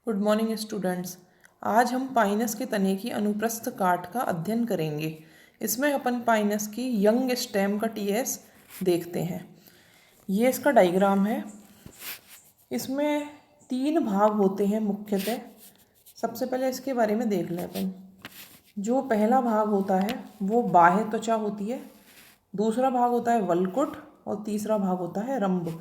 Good morning students. आज हम Pinus के तने की अनुप्रस्थ काट का अध्ययन करेंगे। इसमें अपन पाइनस की यंग स्टेम का टीएस देखते हैं। ये इसका डायग्राम है। इसमें 3 भाग होते हैं मुख्यतः। सबसे पहले इसके बारे में देख लें अपन। जो पहला भाग होता है वो बाह्य त्वचा होती है, दूसरा भाग होता है वल्कुट और तीसरा भाग होता है रंभ।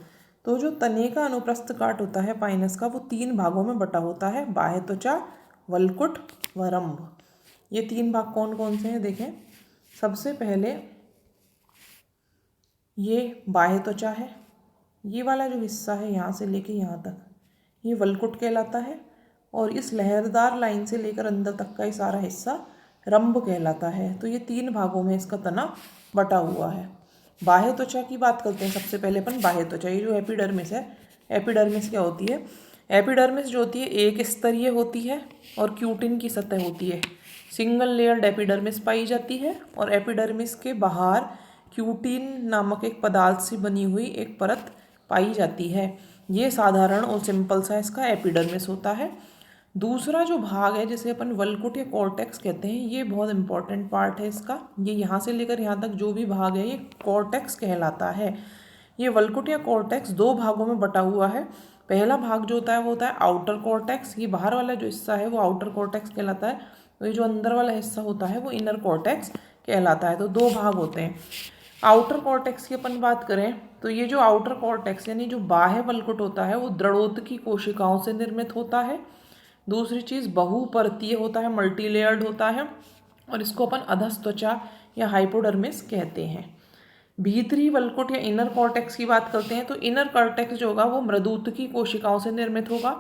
तो जो तने का अनुप्रस्थ काट होता है पाइनस का वो 3 भागों में बटा होता है, बाह्य त्वचा, वल्कुट व रंभ। ये 3 भाग कौन कौन से हैं देखें। सबसे पहले ये बाह्य त्वचा है। ये वाला जो हिस्सा है यहाँ से लेके यहाँ तक ये वल्कुट कहलाता है, और इस लहरदार लाइन से लेकर अंदर तक का ये सारा हिस्सा रंभ कहलाता है। तो ये 3 भागों में इसका तना बटा हुआ है। बाह्य त्वचा की बात करते हैं। सबसे पहले अपन बाह्य त्वचा, ये जो एपिडर्मिस है, एपिडर्मिस क्या होती है? एपिडर्मिस जो होती है एक स्तरीय होती है और क्यूटिन की सतह होती है। सिंगल लेयर्ड एपिडर्मिस पाई जाती है और एपिडर्मिस के बाहर क्यूटिन नामक एक पदार्थ से बनी हुई एक परत पाई जाती है। ये साधारण और सिंपल सा इसका एपिडर्मिस होता है। दूसरा जो भाग है जिसे अपन वल्कुट या कॉर्टेक्स कहते हैं, ये बहुत इंपॉर्टेंट पार्ट है इसका। ये यहाँ से लेकर यहाँ तक जो भी भाग है ये कॉर्टेक्स कहलाता है। ये वल्कुट या कॉर्टेक्स 2 भागों में बटा हुआ है। पहला भाग जो होता है वो होता है आउटर कॉर्टेक्स। ये बाहर वाला जो हिस्सा है वो आउटर कॉर्टेक्स कहलाता है। तो ये जो अंदर वाला हिस्सा होता है वो इनर कॉर्टेक्स कहलाता है। तो 2 भाग होते हैं। आउटर कॉर्टेक्स की अपन बात करें तो ये जो आउटर कॉर्टेक्स यानी जो बाह्य वल्कुट होता है वो दृढ़ोत्तकी कोशिकाओं से निर्मित होता है। दूसरी चीज़ बहुपरतीय होता है, मल्टी लेयर्ड होता है, और इसको अपन अधस त्वचा या हाइपोडर्मिस कहते हैं। भीतरी वल्कुट या इनर कॉर्टेक्स की बात करते हैं तो इनर कॉर्टेक्स जो होगा वो मृदुत्तकी कोशिकाओं से निर्मित होगा।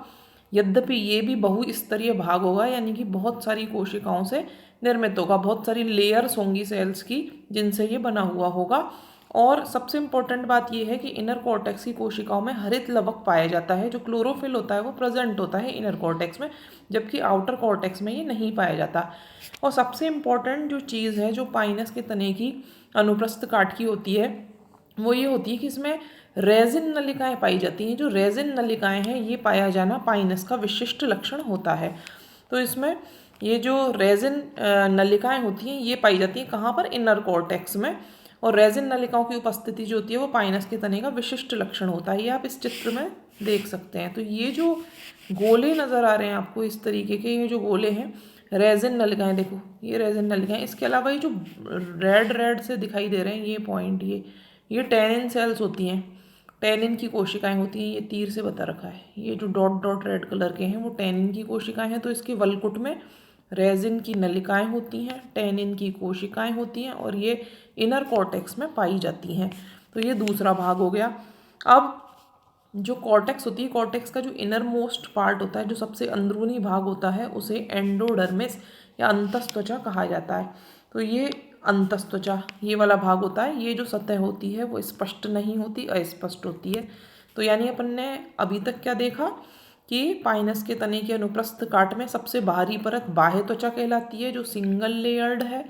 यद्यपि ये भी बहुस्तरीय भाग होगा, यानी कि बहुत सारी कोशिकाओं से निर्मित होगा, बहुत सारी लेयर्स होंगी सेल्स की जिनसे ये बना हुआ होगा। और सबसे इम्पोर्टेंट बात यह है कि इनर कॉर्टेक्स की कोशिकाओं में हरित लवक पाया जाता है। जो क्लोरोफिल होता है वो प्रेजेंट होता है इनर कॉर्टेक्स में, जबकि आउटर कॉर्टेक्स में ये नहीं पाया जाता। और सबसे इम्पॉर्टेंट जो चीज़ है जो पाइनस के तने की अनुप्रस्थ काट की होती है वो ये होती है कि इसमें रेजिन नलिकाएं पाई जाती हैं। जो रेजिन नलिकाएं हैं ये पाया जाना पाइनस का विशिष्ट लक्षण होता है। तो इसमें ये जो रेजिन नलिकाएं होती हैं ये पाई जाती हैं कहाँ पर? इनर कॉर्टेक्स में। और रेजिन नलिकाओं की उपस्थिति जो होती है वो पाइनस के तने का विशिष्ट लक्षण होता है। ये आप इस चित्र में देख सकते हैं। तो ये जो गोले नज़र आ रहे हैं आपको इस तरीके के, ये जो गोले हैं रेजिन नलिकाएं, देखो ये रेजिन नलिकाएं। इसके अलावा ये जो रेड रेड से दिखाई दे रहे हैं ये पॉइंट, ये टैनिन सेल्स होती हैं, टैनिन की कोशिकाएं होती हैं। ये तीर से बता रखा है। ये जो डॉट डॉट रेड कलर के हैं वो टैनिन की कोशिकाएं हैं। तो इसके वल्कुट में रेजिन की नलिकाएं होती हैं, टैनिन की कोशिकाएं होती हैं, और ये इनर कॉर्टेक्स में पाई जाती हैं। तो ये दूसरा भाग हो गया। अब जो कॉर्टेक्स होती है, कॉर्टेक्स का जो इनर मोस्ट पार्ट होता है, जो सबसे अंदरूनी भाग होता है, उसे एंडोडर्मिस या अंतस त्वचा कहा जाता है। तो ये अंतस त्वचा ये वाला भाग होता है। ये जो सतह होती है वो स्पष्ट नहीं होती, अस्पष्ट होती है। तो यानी अपन ने अभी तक क्या देखा कि पाइनस के तने के अनुप्रस्थ काट में सबसे बाहरी परत बाह्य त्वचा कहलाती है, जो सिंगल लेयर्ड है,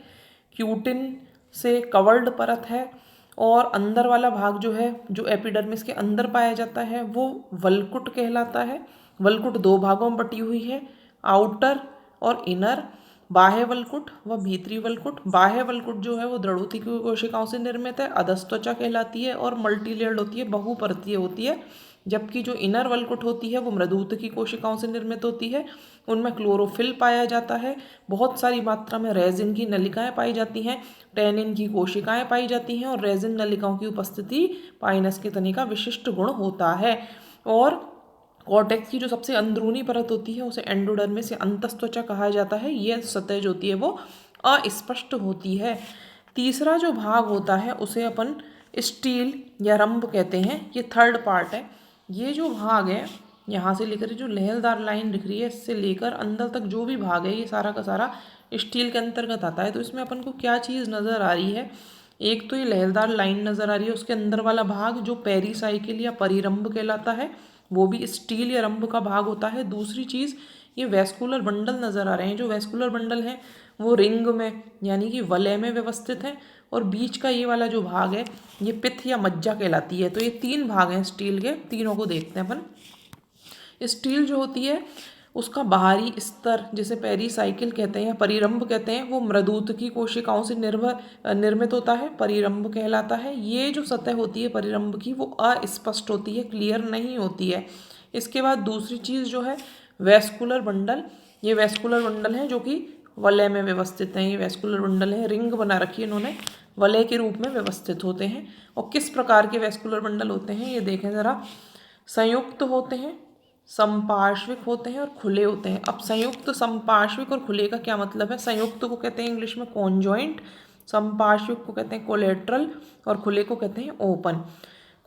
क्यूटिन से कवर्ड परत है। और अंदर वाला भाग जो है, जो एपिडर्मिस के अंदर पाया जाता है, वो वल्कुट कहलाता है। वल्कुट 2 भागों में बटी हुई है, आउटर और इनर। बाह्य वल्कुट व भीतरी वल्कुट। बाह्य वल्कुट जो है वो दृढ़ोत्तकी कोशिकाओं से निर्मित है, अधस त्वचा कहलाती है और मल्टीलेयर्ड होती है, बहुपरतीय होती है। जबकि जो इनर वल्कुट होती है वो मृदुत्तकी कोशिकाओं से निर्मित होती है। उनमें क्लोरोफिल पाया जाता है, बहुत सारी मात्रा में रेजिन की नलिकाएं पाई जाती हैं, टैनिन की कोशिकाएं पाई जाती हैं, और रेजिन नलिकाओं की उपस्थिति पाइनस के तने का विशिष्ट गुण होता है। और कॉर्टेक्स की जो सबसे अंदरूनी परत होती है उसे एंडोडर्मिस या अंतस त्वचा कहा जाता है। यह सतह जो होती है वो अस्पष्ट होती है। तीसरा जो भाग होता है उसे अपन स्टील या रंभ कहते हैं। ये थर्ड पार्ट है। ये जो भाग है यहाँ से लेकर जो लहरदार लाइन दिख रही है इससे लेकर अंदर तक जो भी भाग है ये सारा का सारा स्टील के अंतर्गत आता है। तो इसमें अपन को क्या चीज़ नज़र आ रही है? एक तो ये लहरदार लाइन नज़र आ रही है, उसके अंदर वाला भाग जो पेरीसाइकिल या परिरंभ कहलाता है वो भी स्टील या रंभ का भाग होता है। दूसरी चीज़ ये वैस्कुलर बंडल नज़र आ रहे हैं। जो वैस्कुलर बंडल हैं वो रिंग में यानी कि वलय में व्यवस्थित हैं, और बीच का ये वाला जो भाग है ये पित्त या मज्जा कहलाती है। तो ये 3 भाग हैं स्टील के, तीनों को देखते हैं अपन। स्टील जो होती है उसका बाहरी स्तर जिसे पेरीसाइकिल कहते हैं या परिरंभ कहते हैं, वो मृदुतकी कोशिकाओं से निर्मित होता है, परिरंभ कहलाता है। ये जो सतह होती है परिरंभ की, वो अस्पष्ट होती है, क्लियर नहीं होती है। इसके बाद दूसरी चीज़ जो है वैस्कुलर बंडल। ये वैस्कुलर बंडल है जो कि वलय में व्यवस्थित हैं। ये वैस्कुलर बंडल है, रिंग बना रखी है इन्होंने, वलय के रूप में व्यवस्थित होते हैं। और किस प्रकार के वैस्कुलर बंडल होते हैं ये देखें ज़रा। संयुक्त होते हैं, संपार्श्विक होते हैं और खुले होते हैं। अब संयुक्त, संपार्श्विक और खुले का क्या मतलब है? संयुक्त को कहते हैं इंग्लिश में कॉन्जॉइंट, संपार्श्विक को कहते हैं कोलेट्रल और खुले को कहते हैं ओपन।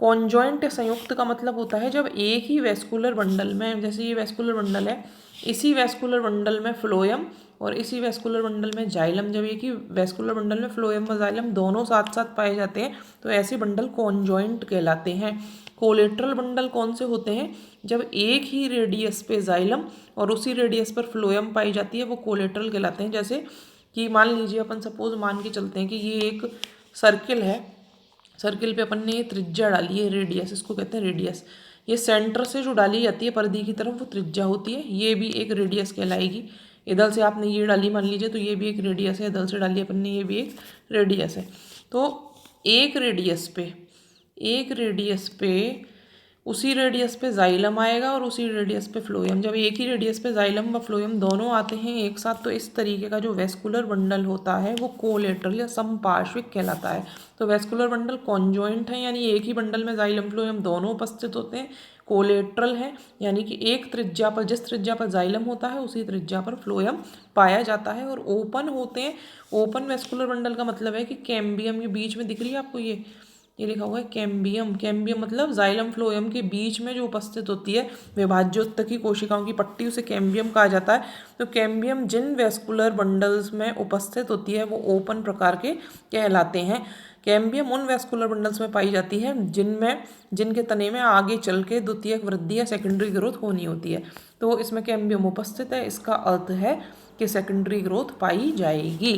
कॉन्जॉइंट संयुक्त का मतलब होता है जब एक ही वैस्कुलर बंडल में, जैसे ये वैस्कुलर बंडल है, इसी वैस्कुलर बंडल में फ्लोएम और इसी वैस्कुलर बंडल में जाइलम, जब एक ही वैस्कुलर बंडल में फ्लोएम व जाइलम दोनों साथ साथ पाए जाते हैं तो ऐसे बंडल कॉन्जॉइंट कहलाते हैं। कोलेट्रल बंडल कौन से होते हैं? जब एक ही रेडियस पे जाइलम और उसी रेडियस पर फ्लोएम पाई जाती है, वो कोलेट्रल कहलाते हैं। जैसे कि मान लीजिए अपन सपोज मान के चलते हैं कि ये एक सर्किल है, सर्किल पे अपन ने ये त्रिज्या डाली है, रेडियस, इसको कहते हैं रेडियस। ये सेंटर से जो डाली जाती है परिधि की तरफ वो त्रिज्या होती है, ये भी एक रेडियस कहलाएगी। इधर से आपने ये डाली मान लीजिए तो ये भी एक रेडियस है, इधर से डाली अपन ने ये भी एक रेडियस है। तो एक रेडियस पे उसी रेडियस पे जाइलम आएगा और उसी रेडियस पे फ्लोएम। जब एक ही रेडियस पे जाइलम व फ्लोएम दोनों आते हैं एक साथ तो इस तरीके का जो वैस्कुलर बंडल होता है वो कोलेट्रल या समपार्श्विक कहलाता है। तो वैस्कुलर बंडल कॉन्जॉइंट है यानी एक ही बंडल में जाइलम फ्लोएम दोनों उपस्थित होते हैं। कोलेट्रल है यानी कि एक त्रिज्या पर, जिस त्रिज्या पर जाइलम होता है उसी त्रिज्या पर फ्लोएम पाया जाता है। और ओपन होते हैं। ओपन वैस्कुलर बंडल का मतलब है कि कैम्बियम, ये बीच में दिख रही है आपको, ये लिखा हुआ है कैम्बियम। कैम्बियम मतलब जाइलम फ्लोएम के बीच में जो उपस्थित होती है विभाज्योत्तकी कोशिकाओं की पट्टी, उसे कैम्बियम कहा जाता है। तो कैम्बियम जिन वैस्कुलर बंडल्स में उपस्थित होती है वो ओपन प्रकार के कहलाते हैं। कैम्बियम उन वैस्कुलर बंडल्स में पाई जाती है जिनके तने में आगे चल के द्वितीयक वृद्धि या सेकेंडरी ग्रोथ होनी होती है। तो इसमें कैम्बियम उपस्थित है, इसका अर्थ है कि सेकेंडरी ग्रोथ पाई जाएगी।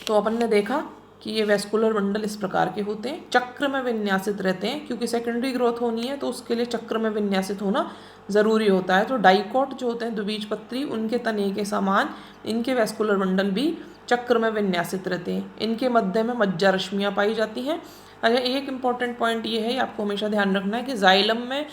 तो अपन ने देखा कि ये वैस्कुलर बंडल इस प्रकार के होते हैं, चक्र में विन्यासित रहते हैं, क्योंकि सेकेंडरी ग्रोथ होनी है तो उसके लिए चक्र में विन्यासित होना ज़रूरी होता है। तो डाइकोट जो होते हैं द्विबीजपत्री, उनके तने के समान इनके वैस्कुलर बंडल भी चक्र में विन्यासित रहते हैं। इनके मध्य में मज्जा रश्मियाँ पाई जाती हैं। अच्छा, एक इम्पॉर्टेंट पॉइंट ये है, आपको हमेशा ध्यान रखना है कि जाइलम में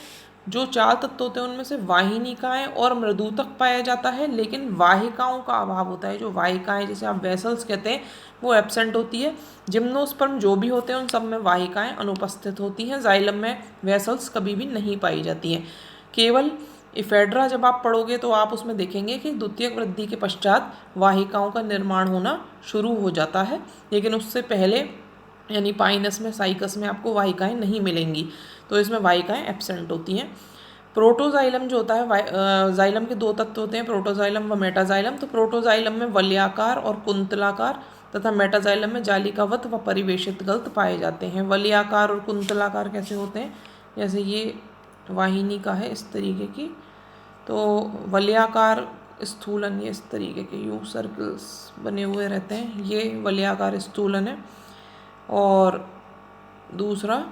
जो 4 तत्व होते हैं उनमें से वाहिनिकाएं और मृदुतक पाया जाता है, लेकिन वाहिकाओं का अभाव होता है। जो वाहिकाएं जिसे आप वेसल्स कहते हैं वो एब्सेंट होती है। जिम्नोस्पर्म जो भी होते हैं उन सब में वाहिकाएं अनुपस्थित होती हैं। जाइलम में वेसल्स कभी भी नहीं पाई जाती हैं। केवल इफेड्रा जब आप पढ़ोगे तो आप उसमें देखेंगे कि द्वितीयक वृद्धि के पश्चात वाहिकाओं का निर्माण होना शुरू हो जाता है, लेकिन उससे पहले यानी पाइनस में, साइकस में आपको वाहिकाएं नहीं मिलेंगी, तो इसमें वाहिकाएं एब्सेंट होती हैं। प्रोटोजाइलम जो होता है, जाइलम के 2 तत्व होते हैं, प्रोटोजाइलम व मेटाजाइलम। तो प्रोटोजाइलम में वलयाकार और कुंतलाकार तथा मेटाजाइलम में जालिकावत व परिवेशित गल्त पाए जाते हैं। वलयाकार और कुंतलाकार कैसे होते हैं? जैसे ये वाहिनी का है इस तरीके की, तो वलयाकार स्थूलन ये इस तरीके के यू सर्कल्स बने हुए रहते हैं, ये वलयाकार स्थूलन है। और दूसरा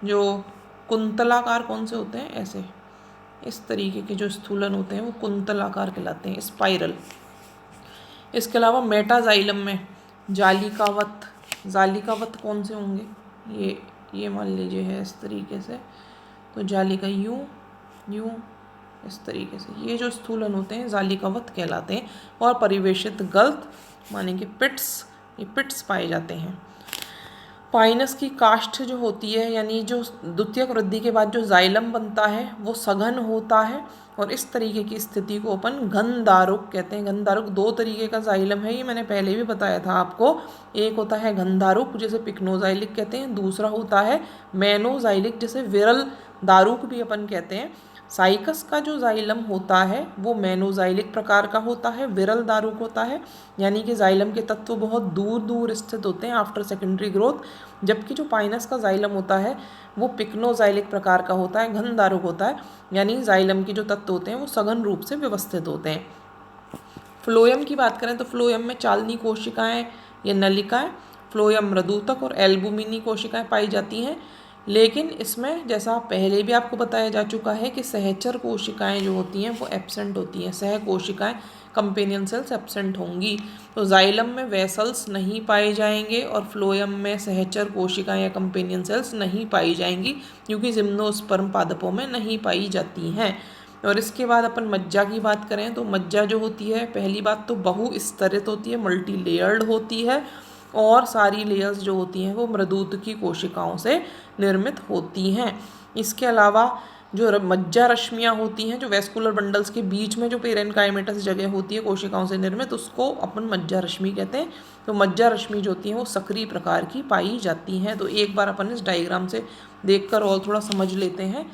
जो कुंतलाकार कौन से होते हैं? ऐसे इस तरीके के जो स्थूलन होते हैं वो कुंतलाकार कहलाते हैं, स्पाइरल। इसके अलावा मेटाजाइलम में जालिकावत कौन से होंगे? ये मान लीजिए है इस तरीके से, तो जालिका यूं इस तरीके से, ये जो स्थूलन होते हैं जालिकावत कहलाते हैं। और परिवेशित गल्त माने कि पिट्स, ये पिट्स पाए जाते हैं। पाइनस की काष्ठ जो होती है यानी जो द्वितीयक वृद्धि के बाद जो जाइलम बनता है वो सघन होता है, और इस तरीके की स्थिति को अपन घनदारुक कहते हैं। घनदारुक 2 तरीके का जाइलम है, ये मैंने पहले भी बताया था आपको। एक होता है घनदारुक जिसे पिक्नोजाइलिक कहते हैं, दूसरा होता है मेनोजाइलिक जिसे विरल दारुक भी अपन कहते हैं। साइकस का जो जाइलम होता है वो मेनोजाइलिक प्रकार का होता है, विरल दारुक होता है, यानी कि जाइलम के तत्व बहुत दूर दूर स्थित होते हैं आफ्टर सेकेंडरी ग्रोथ। जबकि जो पाइनस का जाइलम होता है वो पिक्नोजाइलिक प्रकार का होता है, घन दारुक होता है, यानी जाइलम के जो तत्व होते हैं वो सघन रूप से व्यवस्थित होते हैं। फ्लोएम की बात करें तो फ्लोएम में चालनी कोशिकाएं या नलिकाएं, फ्लोएम मृदुतक और एल्बुमिनी कोशिकाएं पाई जाती हैं। लेकिन इसमें जैसा पहले भी आपको बताया जा चुका है कि सहचर कोशिकाएं जो होती हैं वो एब्सेंट होती हैं, सह कोशिकाएं कंपेनियन सेल्स एब्सेंट होंगी। तो जाइलम में वेसल्स नहीं पाए जाएंगे और फ्लोएम में सहचर कोशिकाएं या कंपेनियन सेल्स नहीं पाई जाएंगी, क्योंकि जिम्नोस्पर्म पादपों में नहीं पाई जाती हैं। और इसके बाद अपन मज्जा की बात करें तो मज्जा जो होती है, पहली बात तो बहुस्तरित होती है, मल्टी लेयर्ड होती है, और सारी लेयर्स जो होती हैं वो मृदूत की कोशिकाओं से निर्मित होती हैं। इसके अलावा जो मज्जा रश्मियाँ होती हैं, जो वेस्कुलर बंडल्स के बीच में जो पेरेन्काइमेटस जगह होती है कोशिकाओं से निर्मित, उसको अपन मज्जा रश्मि कहते हैं। तो मज्जा रश्मि जो होती हैं वो सक्रिय प्रकार की पाई जाती हैं। तो एक बार अपन इस डायग्राम से देखकर और थोड़ा समझ लेते हैं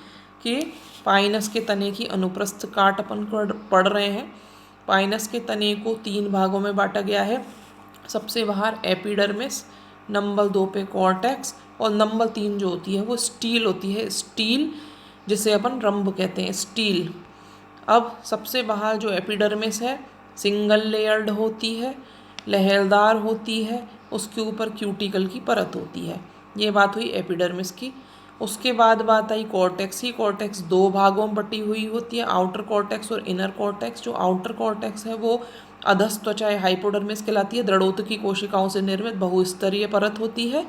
कि पाइनस के तने की अनुप्रस्थ काट अपन पढ़ रहे हैं। पाइनस के तने को 3 भागों में बांटा गया है। सबसे बाहर एपिडर्मिस, नंबर 2 पे कॉर्टेक्स, और नंबर 3 जो होती है वो स्टील होती है, स्टील जिसे अपन रंभ कहते हैं, स्टील। अब सबसे बाहर जो एपिडर्मिस है सिंगल लेयर्ड होती है, लहरदार होती है, उसके ऊपर क्यूटिकल की परत होती है। ये बात हुई एपिडर्मिस की। उसके बाद बात आई कॉर्टेक्स की। कॉर्टेक्स 2 भागों में बटी हुई होती है, आउटर कॉर्टेक्स और इनर कॉर्टेक्स। जो आउटर कॉर्टेक्स है वो अधस त्वचा हाइपोडर्मिस कहलाती है, दृढ़ोत की कोशिकाओं से निर्मित बहुस्तरीय परत होती है।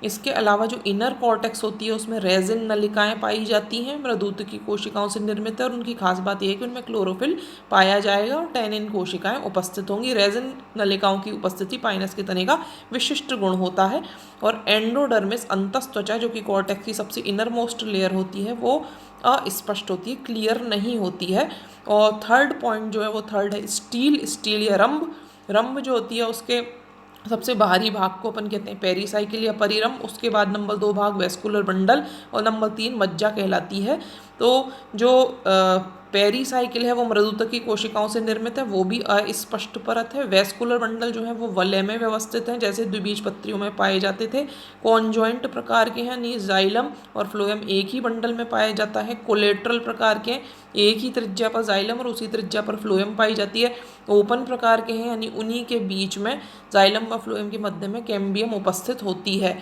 इसके अलावा जो इनर कॉर्टेक्स होती है उसमें रेजिन नलिकाएं पाई जाती हैं, मृदूत की कोशिकाओं से निर्मित है, और उनकी खास बात यह है कि उनमें क्लोरोफिल पाया जाएगा और टैनिन कोशिकाएं उपस्थित होंगी। रेजिन नलिकाओं की उपस्थिति पाइनस के तने का विशिष्ट गुण होता है। और एंडोडर्मिस अंतस त्वचा जो कि कॉर्टेक्स की सबसे इनर मोस्ट लेयर होती है वो अस्पष्ट होती है, क्लियर नहीं होती है। और थर्ड पॉइंट जो है वो थर्ड है स्टील। स्टील या रंभ। रंभ जो होती है उसके सबसे बाहरी भाग को अपन कहते हैं पेरीसाइकिल या परिरंभ। उसके बाद नंबर 2 भाग वेस्कुलर बंडल, और नंबर 3 मज्जा कहलाती है। तो जो पेरीसाइकिल है वो मृदुता की कोशिकाओं से निर्मित है, वो भी अस्पष्ट परत है। वेस्कुलर बंडल जो है वो वलय में व्यवस्थित हैं, जैसे द्विबीजपत्रियों में पाए जाते थे। कॉन्जॉइंट प्रकार के हैं, यानी जाइलम और फ्लोएम एक ही बंडल में पाया जाता है। कोलेट्रल प्रकार के, एक ही त्रिज्या पर जाइलम और उसी त्रिज्या पर फ्लोएम पाई जाती है। ओपन प्रकार के हैं, यानी उन्हीं के बीच में जाइलम व फ्लोएम के मध्य में कैम्बियम उपस्थित होती है।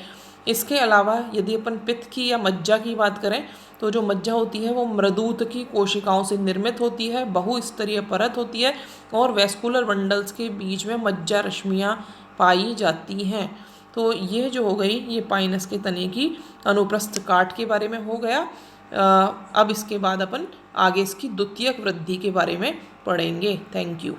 इसके अलावा यदि अपन पित्त की या मज्जा की बात करें तो जो मज्जा होती है वो मृदूत की कोशिकाओं से निर्मित होती है, बहुस्तरीय परत होती है, और वेस्कुलर बंडल्स के बीच में मज्जा रश्मियाँ पाई जाती हैं। तो ये जो हो गई ये पाइनस के तने की अनुप्रस्थ काट के बारे में हो गया। अब इसके बाद अपन आगे इसकी द्वितीयक वृद्धि के बारे में पढ़ेंगे। Thank you.